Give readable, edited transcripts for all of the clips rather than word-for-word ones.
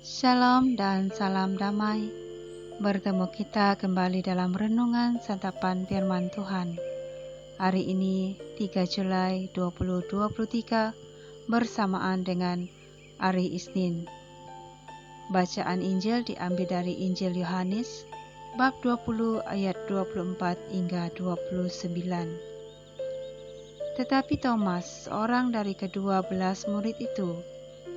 Shalom dan salam damai. Bertemu kita kembali dalam renungan santapan firman Tuhan. Hari ini 3 Julai 2023 bersamaan dengan hari Isnin. Bacaan Injil diambil dari Injil Yohanes bab 20 ayat 24 hingga 29. Tetapi Thomas, seorang dari ke-12 murid itu,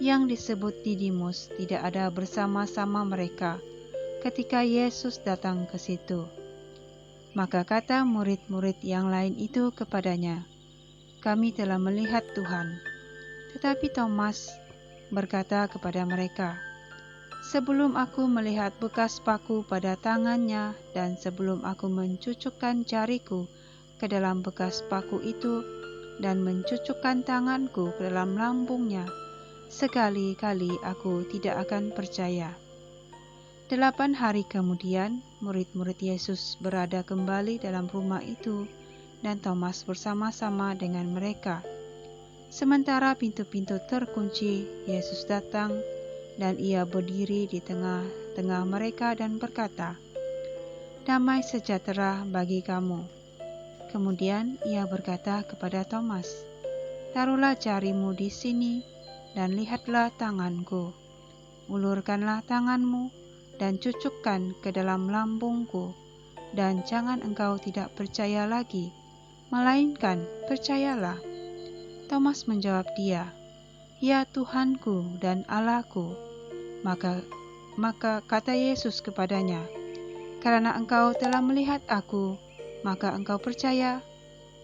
yang disebut Didimus, tidak ada bersama-sama mereka ketika Yesus datang ke situ. Maka kata murid-murid yang lain itu kepadanya, "Kami telah melihat Tuhan." Tetapi Thomas berkata kepada mereka, "Sebelum aku melihat bekas paku pada tangannya, dan sebelum aku mencucukkan jariku ke dalam bekas paku itu, dan mencucukkan tanganku ke dalam lambungnya, sekali-kali aku tidak akan percaya." 8 hari kemudian, murid-murid Yesus berada kembali dalam rumah itu, dan Thomas bersama-sama dengan mereka. Sementara pintu-pintu terkunci, Yesus datang, dan ia berdiri di tengah-tengah mereka dan berkata, "Damai sejahtera bagi kamu." Kemudian ia berkata kepada Thomas, "Taruhlah jarimu di sini, dan lihatlah tanganku. Ulurkanlah tanganmu, dan cucukkan ke dalam lambungku, dan jangan engkau tidak percaya lagi, melainkan percayalah." Thomas menjawab dia, "Ya Tuhanku dan Allahku." Maka kata Yesus kepadanya, "Karena engkau telah melihat aku, maka engkau percaya.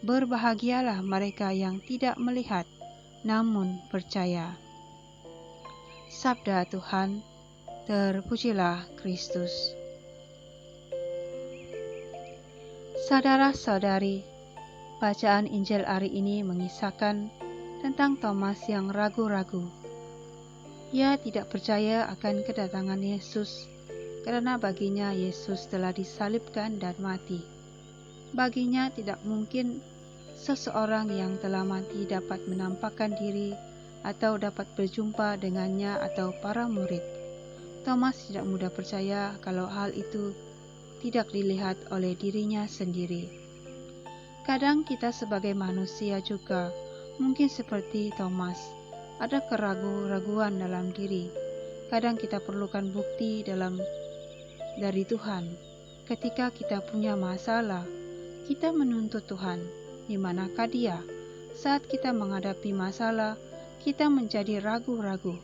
Berbahagialah mereka yang tidak melihat, namun percaya." Sabda Tuhan. Terpujilah Kristus. Saudara-saudari, bacaan Injil hari ini mengisahkan tentang Thomas yang ragu-ragu. Ia tidak percaya akan kedatangan Yesus karena baginya Yesus telah disalibkan dan mati. Baginya tidak mungkin seseorang yang telah mati dapat menampakkan diri atau dapat berjumpa dengannya atau para murid. Thomas tidak mudah percaya kalau hal itu tidak dilihat oleh dirinya sendiri. Kadang kita sebagai manusia juga mungkin seperti Thomas, ada keraguan-raguan dalam diri. Kadang kita perlukan bukti dari Tuhan. Ketika kita punya masalah, kita menuntut Tuhan, di manakah Dia? Saat kita menghadapi masalah, kita menjadi ragu-ragu.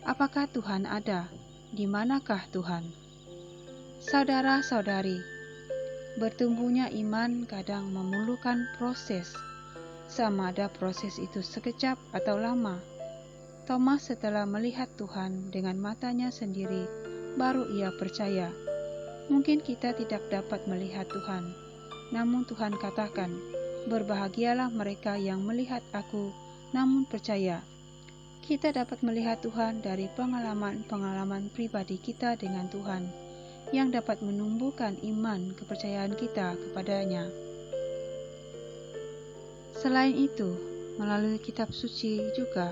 Apakah Tuhan ada? Di manakah Tuhan? Saudara-saudari, bertumbuhnya iman kadang memerlukan proses, sama ada proses itu sekejap atau lama. Thomas setelah melihat Tuhan dengan matanya sendiri, baru ia percaya. Mungkin kita tidak dapat melihat Tuhan, namun Tuhan katakan, "Berbahagialah mereka yang melihat aku, namun percaya." Kita dapat melihat Tuhan dari pengalaman-pengalaman pribadi kita dengan Tuhan, yang dapat menumbuhkan iman kepercayaan kita kepadanya. Selain itu, melalui kitab suci juga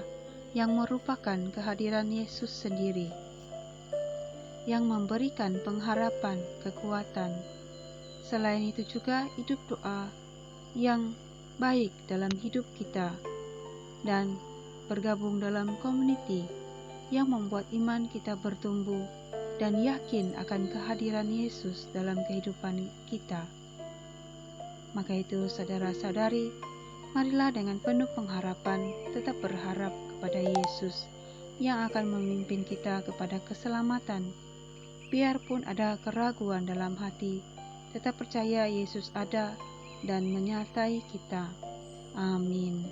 yang merupakan kehadiran Yesus sendiri, yang memberikan pengharapan, kekuatan. Selain itu juga hidup doa yang baik dalam hidup kita, dan bergabung dalam community yang membuat iman kita bertumbuh dan yakin akan kehadiran Yesus dalam kehidupan kita. Maka itu, saudara-saudari, marilah dengan penuh pengharapan tetap berharap kepada Yesus yang akan memimpin kita kepada keselamatan. Biarpun ada keraguan dalam hati, tetap percaya Yesus ada dan menyertai kita. Amin.